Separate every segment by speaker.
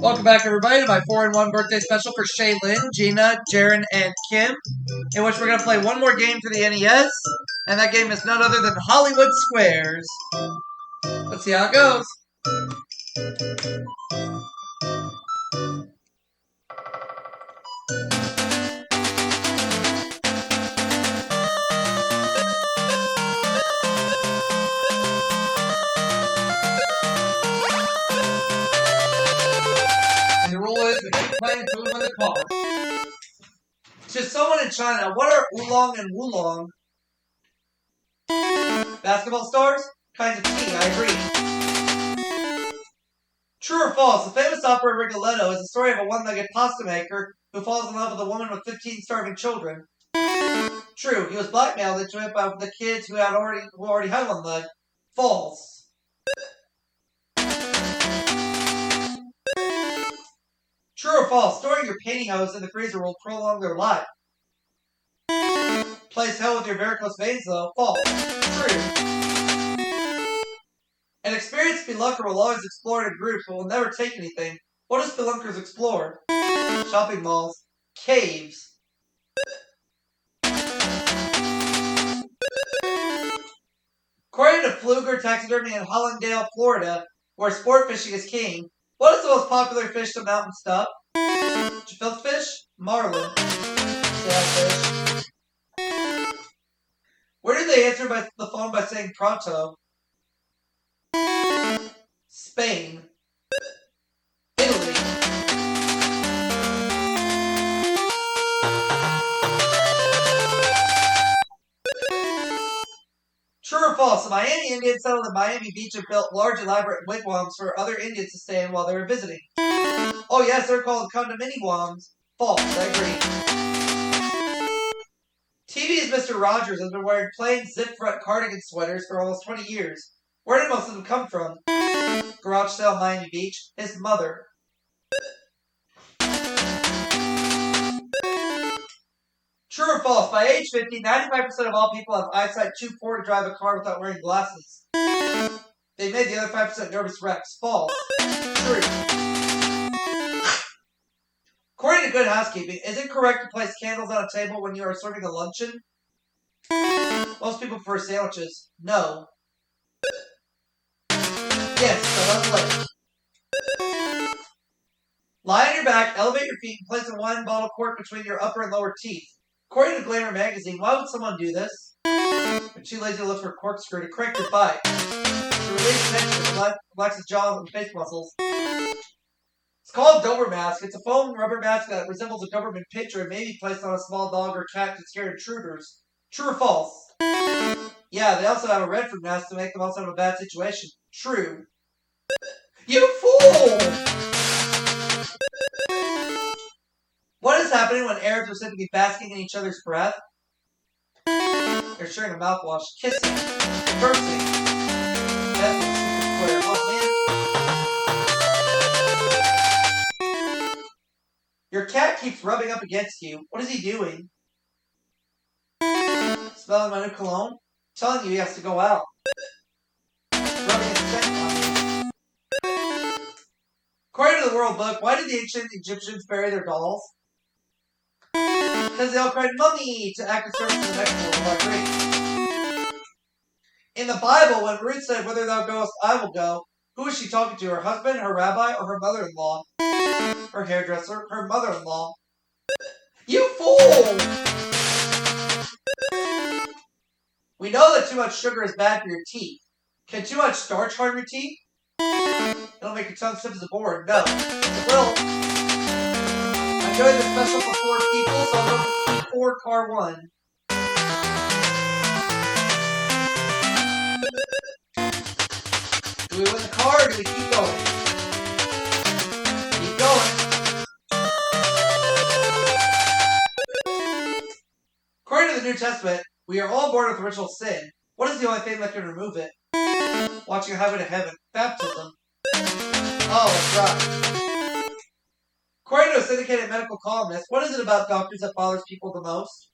Speaker 1: Welcome back, everybody, to my 4-in-1 birthday special for Shaylyn, Geena, Jaron, and Kim, in which we're going to play one more game for the NES, and that game is none other than Hollywood Squares. Let's see how it goes. And the rule is we keep playing until we win the card. To someone in China, what are oolong and wulong? Basketball stars? Kinds of tea, I agree. True or false? The famous opera Rigoletto is the story of a one-legged pasta maker who falls in love with a woman with 15 starving children. True. He was blackmailed into it by the kids who already had one leg. False. True or false? Storing your pantyhose in the freezer will prolong their life. Plays hell with your varicose veins, though. False. True. An experienced spelunker will always explore in groups but will never take anything. What do spelunkers explore? Shopping malls. Caves. According to Pfluger Taxidermy in Hollandale, Florida, where sport fishing is king, what is the most popular fish to mount and stuff? Gefilte fish? Marlin. Sailfish. Where did they answer the phone by saying pronto? Spain. Italy. True or false? The Miami Indians settled in Miami Beach and built large elaborate wigwams for other Indians to stay in while they were visiting. Oh yes, they're called condominiums. False, I agree. TV's Mr. Rogers has been wearing plain zip-front cardigan sweaters for almost 20 years. Where did most of them come from? Garage sale, Miami Beach. His mother. True or false? By age 50, 95% of all people have eyesight too poor to drive a car without wearing glasses. They made the other 5% nervous wrecks. False. True. According to Good Housekeeping, is it correct to place candles on a table when you are serving a luncheon? Most people prefer sandwiches. No. Yes, so I'm late. Lie on your back, elevate your feet, and place a wine bottle cork between your upper and lower teeth. According to Glamour magazine, why would someone do this? They're too lazy to look for a corkscrew to crank your bite. To release tension and relax the jaw and face muscles. It's called Dober mask. It's a foam rubber mask that resembles a Doberman picture and may be placed on a small dog or cat to scare intruders. True or false? Yeah, they also have a Redford mask to make them also have a bad situation. True. You fool! What is happening when Arabs are said to be basking in each other's breath? They're sharing a mouthwash, kissing, conversing. That's a secret square. Oh, man. Your cat keeps rubbing up against you. What is he doing? Smelling my new cologne? Telling you he has to go out. Rubbing his scent on you. According to the World Book, why did the ancient Egyptians bury their dolls? Because they all cried, "Mummy!" to act as service to the next world. Great. In the Bible, when Ruth said, "Whither thou goest, I will go," who was she talking to? Her husband, her rabbi, or her mother-in-law? Her hairdresser, her mother-in-law. You fool! We know that too much sugar is bad for your teeth. Can too much starch harm your teeth? It'll make your tongue stiff as a board. No. It will. I'm doing this special for 4 people, so I'll go with 4 car 1. Do we win the car or do we keep going? Keep going. According to the New Testament, we are all born with original sin. What is the only thing that can remove it? Watching a highway to heaven. Baptism. Oh, that's right. According to a syndicated medical columnist, what is it about doctors that bothers people the most?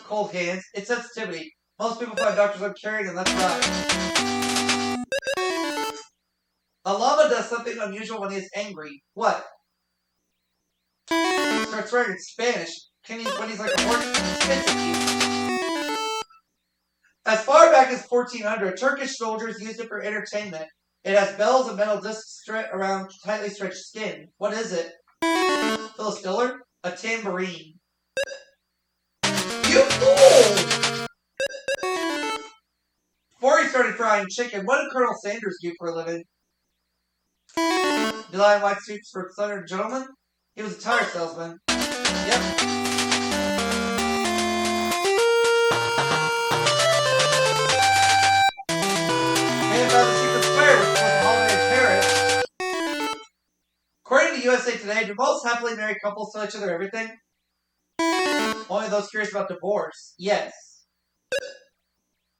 Speaker 1: Cold hands. It's sensitivity. Most people find doctors uncaring, and that's right. A llama does something unusual when he is angry. What? He starts swearing in Spanish. When he's like a horse, he spits at you. As far back as 1400, Turkish soldiers used it for entertainment. It has bells and metal discs around tightly stretched skin. What is it? Phyllis Diller? A tambourine. You fool! Before he started frying chicken, what did Colonel Sanders do for a living? Did I white suits for Southern gentlemen? He was a tire salesman. Yep. Man found the secret square, which was a holiday in Paris. According to USA Today, do most happily married couples tell each other everything? Only those curious about divorce. Yes.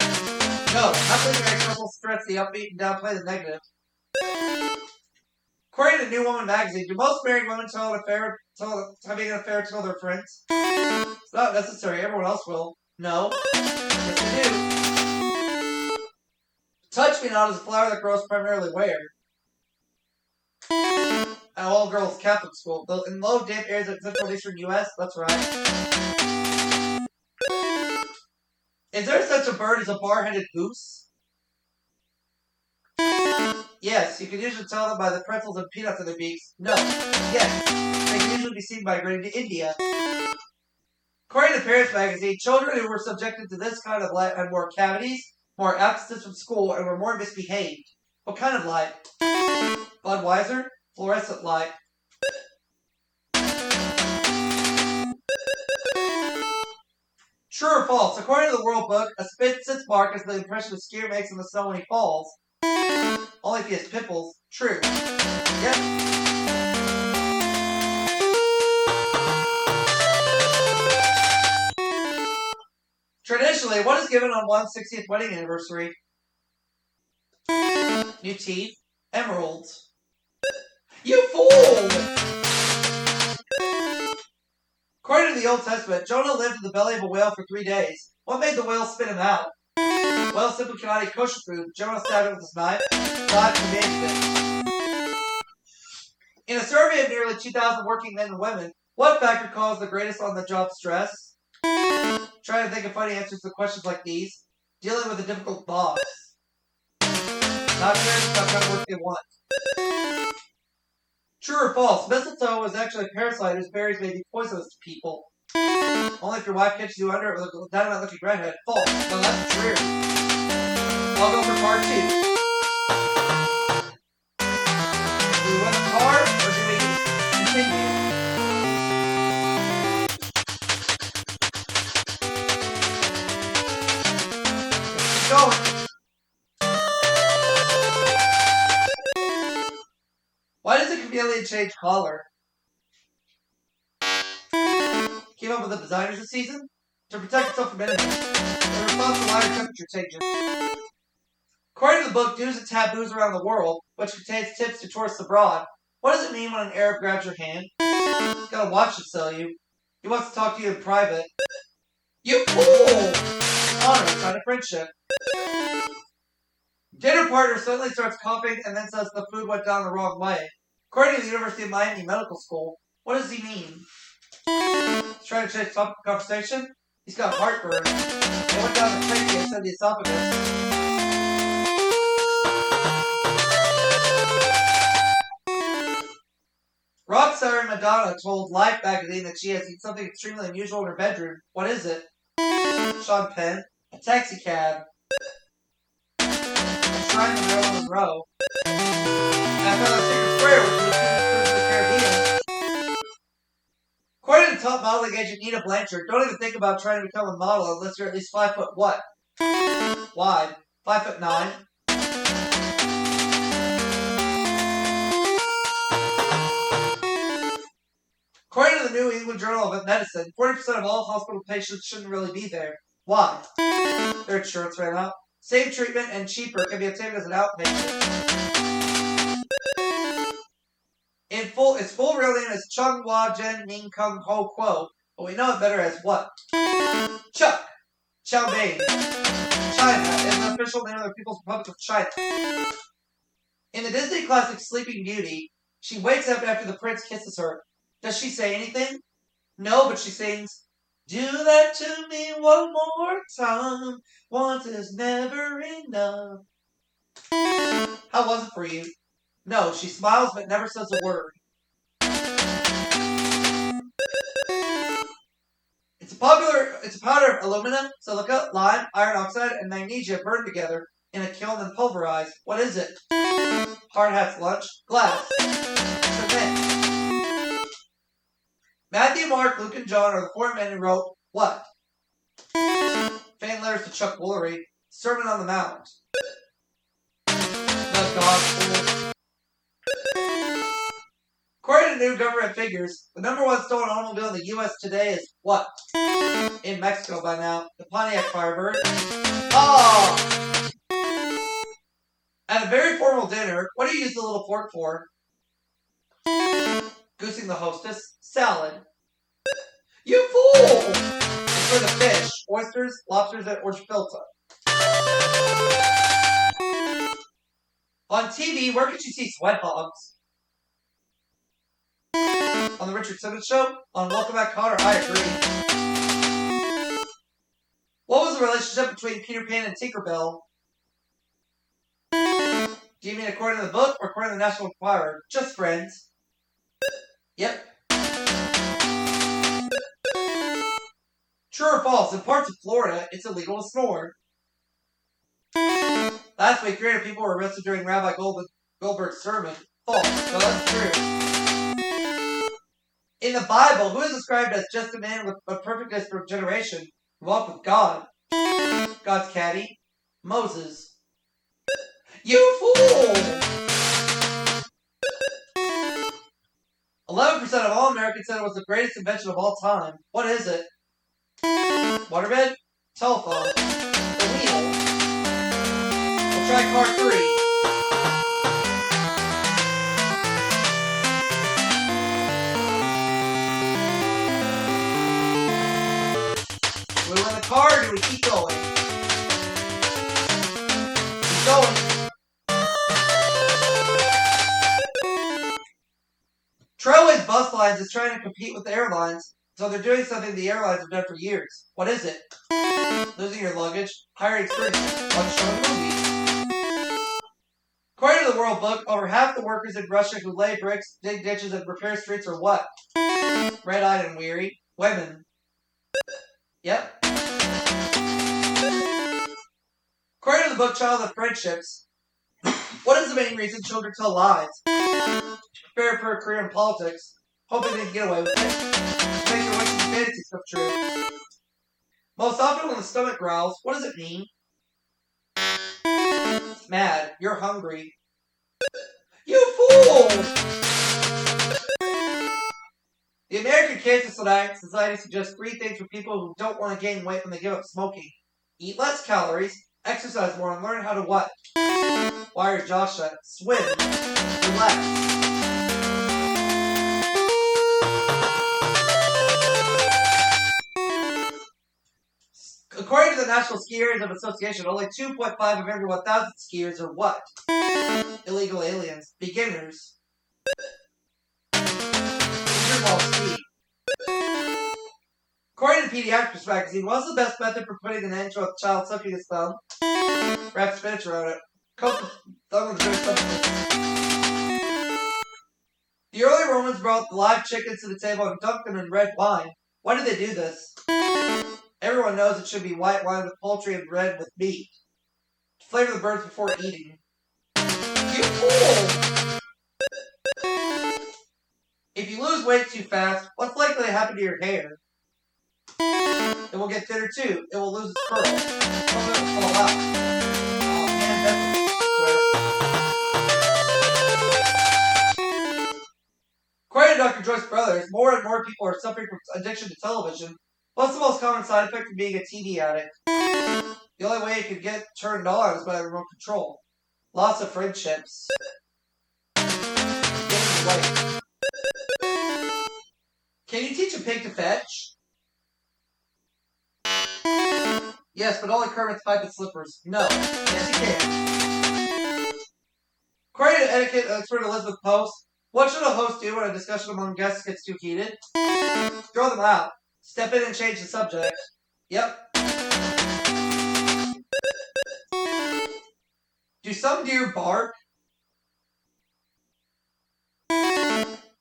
Speaker 1: No, happily married couples stress the upbeat and downplay the negative. According to New Woman magazine, do most married women having an affair tell their friends? It's not necessary. Everyone else will. No. Yes, they do. Touch Me Not is a flower that grows primarily where? At all girls Catholic school. In low, damp areas of central and eastern U.S. That's right. Is there such a bird as a bar-headed goose? Yes, you can usually tell them by the pretzels and peanuts in their beaks. No. Yes, they can usually be seen migrating to India. According to Paris magazine, children who were subjected to this kind of light had more cavities, more absences from school, and were more misbehaved. What kind of light? Budweiser? Fluorescent light. True or false? According to the World Book, a sits mark is the impression a skier makes in the snow when he falls. Only if he has pimples. True. Yep. Traditionally, what is given on one's 60th wedding anniversary? New teeth. Emeralds. You fool! According to the Old Testament, Jonah lived in the belly of a whale for 3 days. What made the whale spit him out? Whales simply cannot eat kosher food. Jonah stabbed it with his knife. God commanded it. In a survey of nearly 2,000 working men and women, what factor caused the greatest on-the-job stress? Trying to think of funny answers to questions like these. Dealing with a difficult boss. Not sure, not trying to work they want. True or false? Mistletoe is actually a parasite whose berries may be poisonous to people. Only if your wife catches you under it with a dynamite-looking redhead. False. Well, that's true. I'll go for part 2. Do we win the car, or do we continue? Let's keep going. Why does a chameleon change color? Keep up with the designers this season? To protect itself from enemies. In response to lighter temperature changes. According to the book Do's and Taboos Around the World, which contains tips to tourists abroad, what does it mean when an Arab grabs your hand? He's got a watch to sell you. He wants to talk to you in private. You fool! Honor, sign of friendship. Dinner partner suddenly starts coughing and then says the food went down the wrong way. According to the University of Miami Medical School, what does he mean? He's trying to change the conversation. He's got heartburn. It went down the trachea instead of the esophagus. Rock star Madonna told Life magazine that she has seen something extremely unusual in her bedroom. What is it? Sean Penn. A taxi cab. A shrine in Marilyn Monroe. And I found a secret square which was in the Caribbean. According to top modeling agent Nina Blanchard, don't even think about trying to become a model unless you're at least 5 foot what? Wide. 5'9". According to the New England Journal of Medicine, 40% of all hospital patients shouldn't really be there. Why? Their insurance ran out. Same treatment and cheaper can be obtained as an outpatient. Its full real name is Chung Hua Jen Ning Kung Ho Kuo, but we know it better as what? Chuck. Chow Mein. China is the official name of the People's Republic of China. In the Disney classic Sleeping Beauty, she wakes up after the prince kisses her. Does she say anything? No, but she sings, "Do that to me one more time. Once is never enough." How was it for you? No, she smiles but never says a word. It's a powder of aluminum, silica, lime, iron oxide, and magnesia burned together in a kiln and pulverized. What is it? Hard hat's lunch. Glass. Cement. Matthew, Mark, Luke, and John are the four men who wrote what? Fan letters to Chuck Woolery. Sermon on the Mount. The Gospel. According to new government figures, the number one stolen automobile in the U.S. today is what? In Mexico by now. The Pontiac Firebird. Oh! At a very formal dinner, what do you use the little fork for? Goosing the hostess. Salad. You fool! It's for the fish. Oysters, lobsters, or gefilte. On TV, where could you see sweat hogs? On the Richard Simmons Show? On Welcome Back, Kotter? I agree. What was the relationship between Peter Pan and Tinkerbell? Do you mean according to the book or according to the National Enquirer? Just friends. Yep. True or false? In parts of Florida, it's illegal to snore. Last week, 300 people were arrested during Rabbi Goldberg's sermon. False. No, that's true. In the Bible, who is described as just a man with a perfect generation who walked with God? God's caddy? Moses. You fool! 11% of all Americans said it was the greatest invention of all time. What is it? Waterbed? Telephone. The wheel. We'll try car 3. Do we win the car or do we keep going? Keep going. Trailways Bus Lines is trying to compete with the airlines, so they're doing something the airlines have done for years. What is it? Losing your luggage, hiring experiences, watch showing movies. According to the World Book, over half the workers in Russia who lay bricks, dig ditches, and repair streets are what? Red-eyed and weary. Women. Yep. According to the book Childhood Friendships, what is the main reason children tell lies? To prepare for a career in politics, hoping they can get away with it. To make their wishes and fantasies come true. Most often when the stomach growls, what does it mean? It's mad. You're hungry. You fool! The American Cancer Society suggests 3 things for people who don't want to gain weight when they give up smoking. Eat less calories, exercise more, and learn how to what? Wire jaw shut. Swim. Relax. According to the National Ski Areas Association, only 2.5 of every 1,000 skiers are what? Illegal aliens. Beginners. According to Pediatrics Magazine, what's the best method for putting an end to a child sucking his thumb? Wrap spinach around it. Coat the thumb with very substance. The early Romans brought live chickens to the table and dunked them in red wine. Why did they do this? Everyone knows it should be white wine with poultry and red with meat. To flavor the birds before eating. You fool! If you lose weight too fast, what's likely to happen to your hair? It will get thinner too. It will lose its curl. Some of it will fall out. Oh man, that's according to Dr. Joyce Brothers, more and more people are suffering from addiction to television. What's the most common side effect of being a TV addict? The only way you can get turned on is by remote control. Lots of friendships. Getting away. Can you teach a pig to fetch? Yes, but only Kermit's pipe and slippers. No. Yes, you can. According to etiquette expert Elizabeth Post. What should a host do when a discussion among guests gets too heated? Throw them out. Step in and change the subject. Yep. Do some deer bark?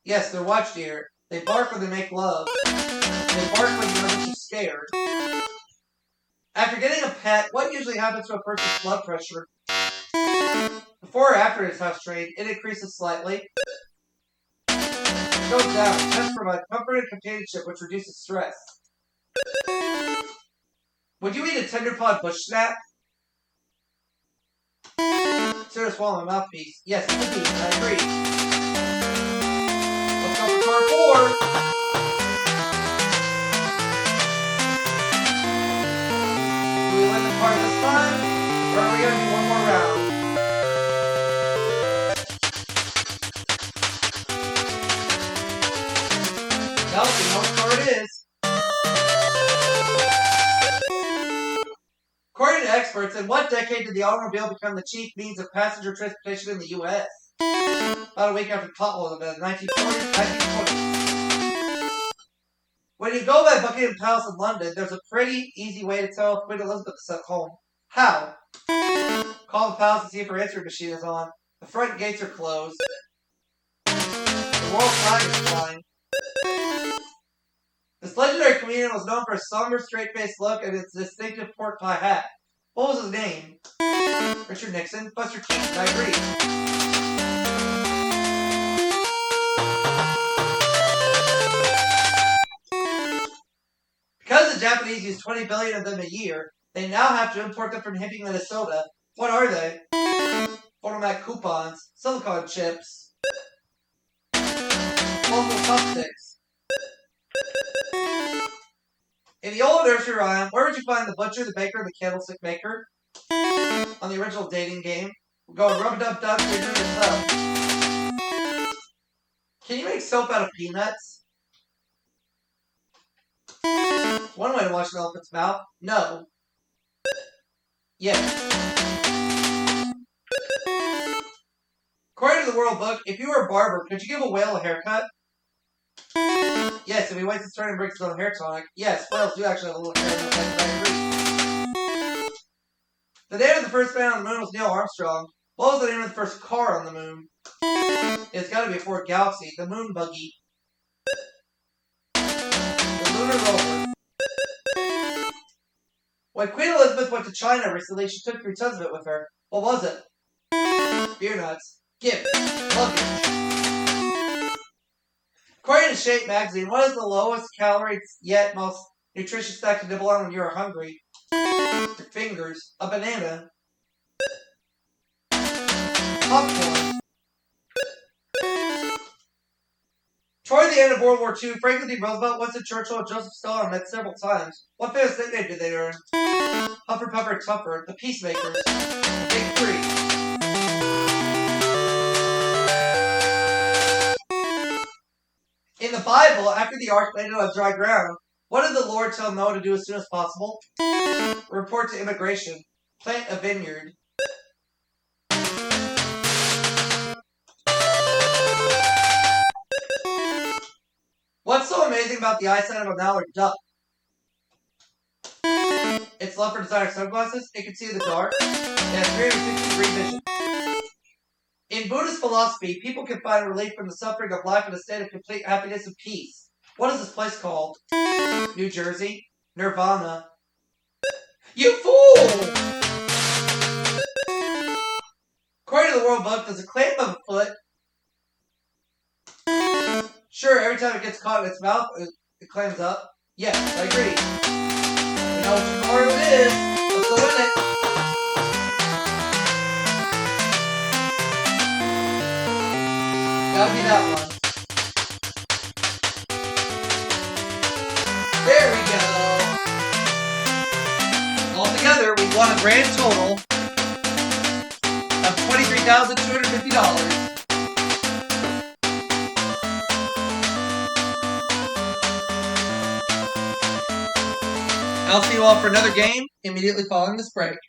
Speaker 1: Yes, they're watch deer. They bark when they make love. They bark when they're scared. After getting a pet, what usually happens to a person's blood pressure? Before or after it's house trained, it increases slightly. It goes down. Pets provide comfort and companionship, which reduces stress. Would you eat a tender pod bush snack? Consider swallowing my mouthpiece. Yes, it could be. I agree. Let's go for card 4. Do we win the card this time? Or are we going to do one more round? Nope, we know what card it is. According to experts, in what decade did the automobile become the chief means of passenger transportation in the U.S.? About a week after potholes in the 1940s, 1920s. When you go by Buckingham Palace in London, there's a pretty easy way to tell if Queen Elizabeth is at home. How? Call the palace and see if her answering machine is on. The front gates are closed. The royal flag is flying. This legendary comedian was known for a somber, straight-faced look and its distinctive pork pie hat. What was his name? Richard Nixon? Buster Keaton, I agree. Because the Japanese use 20 billion of them a year, they now have to import them from Hippie, Minnesota. What are they? Photomat coupons, silicone chips, local chopsticks. In the old nursery rhyme, where would you find the butcher, the baker, and the candlestick maker? On the original dating game, we're going rub-a-dub-dub, you're doing a tub. Can you make soap out of peanuts? One way to wash an elephant's mouth. No. Yes. According to the World Book, if you were a barber, could you give a whale a haircut? Yes, if he waits his turn and brings his own hair tonic. Yes, whales do actually have a little hair in their head, I agree. The name of the first man on the moon was Neil Armstrong. What was the name of the first car on the moon? It's got to be a Ford Galaxy, the moon buggy. The lunar rover. When Queen Elizabeth went to China recently, she took 3 tons of it with her. What was it? Beer nuts. Gifts. Luggage. According to Shape magazine, what is the lowest calorie yet most nutritious snack to nibble on when you're hungry? Your fingers. A banana. Popcorn. Toward the end of World War II, Franklin D. Roosevelt, Winston Churchill, and Joseph Stalin met several times. What famous nickname did they earn? Huffer, Puffer, Tupper. The Peacemakers. The Big Three. In the Bible, after the ark landed on dry ground, what did the Lord tell Noah to do as soon as possible? Report to immigration. Plant a vineyard. What's so amazing about the eyesight of a mallard duck? Its love for designer sunglasses. It can see in the dark. It has 360-degree vision. In Buddhist philosophy, people can find relief from the suffering of life in a state of complete happiness and peace. What is this place called? New Jersey. Nirvana. You fool! According to the World Book, does a clam have a foot? Sure, every time it gets caught in its mouth, it clams up. Yes, I agree. We know which card it is. Let's go with it. Gotta be that one. There we go. Altogether, we won a grand total of $23,250. I'll see you all for another game immediately following this break.